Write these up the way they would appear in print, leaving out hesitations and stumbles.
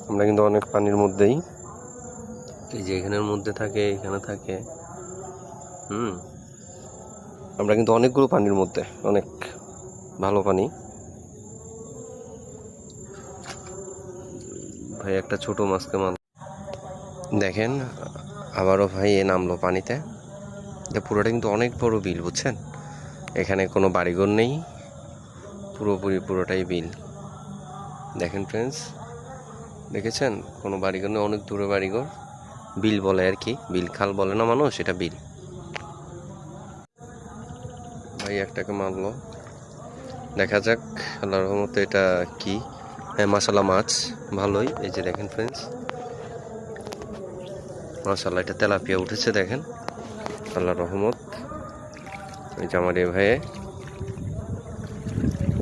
আমরা কিন্তু অনেক পানির মধ্যেই, এই যে এখানের মধ্যে থাকে, এখানে থাকে। আমরা কিন্তু অনেকগুলো পানির মধ্যে, অনেক ভালো পানি। ভাই একটা ছোট মাছকে মাছ দেখেন, আবারও ভাই এ নামলো পানিতে। পুরোটা কিন্তু অনেক বড় বিল, বুঝছেন? এখানে কোনো বাড়িঘর নেই, পুরোটাই বিল। দেখেন ফ্রেন্ডস, দেখেছেন? কোনো বাড়িঘর নেই, অনেক দূরে বাড়িঘর। বিল বলে আর কি, বিল খাল বলে না মানুষ, এটা বিল। ভাই একটাকে মারলো, দেখা যাক আল্লাহর রহমতে এটা কি। হ্যাঁ মাশাআল্লাহ, মাছ ভালোই। এই যে দেখেন ফ্রেন্ডস, মাশাআল্লাহ এটা তেলাপিয়া উঠেছে, দেখেন আল্লাহর রহমত। এই যে আমার এ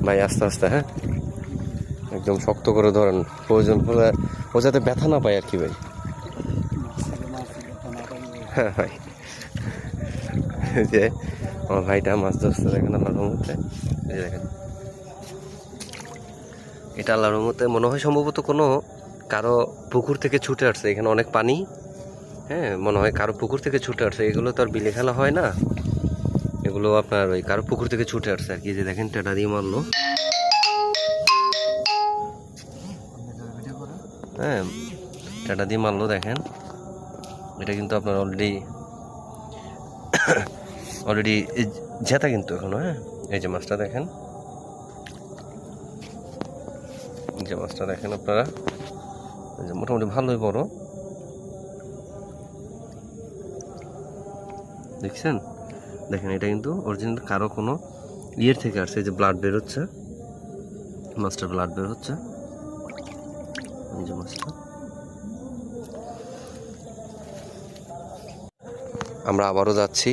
ভাই আস্তে আস্তে, হ্যাঁ একদম শক্ত করে ধরেন, প্রয়োজন হলে ও যাতে ব্যথা না পায় আর কি ভাই। হ্যাঁ ভাই, যে আমার ভাইটা মাছ ধরছে, দেখেন আল্লাহর রহমতে। এই দেখেন, এটা আল্লাহর রহমতে মনে হয় সম্ভবত কোনো কারো পুকুর থেকে ছুটে আসছে, এখানে অনেক পানি। হ্যাঁ মনে হয় কারো পুকুর থেকে ছুটে আসছে, এগুলো তো আর বিলে খেলা হয় না, এগুলো আপনার ওই কারো পুকুর থেকে ছুটে আসছে আর কি। যে দেখেন টেটা দিয়ে মারলো, হ্যাঁ টেটা দিয়ে মারলো, দেখেন এটা কিন্তু আপনার অলরেডি জেতা কিন্তু এখনো। হ্যাঁ এই যে মাছটা দেখেন, যে মাছটা দেখেন আপনারা, মোটামুটি ভালোই বড়, দেখছেন? দেখেন এটা কিন্তু অরিজিনাল কারো কোনো ইয়ের থেকে আসছে। এই যে ব্লাড বের হচ্ছে, মাছটার ব্লাড বের হচ্ছে, এই যে মাছটা। আমরা আবারও যাচ্ছি,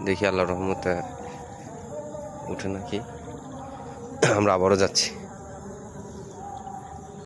দেখি আল্লাহর রহমতে উঠে নাকি। আমরা আবারও যাচ্ছি।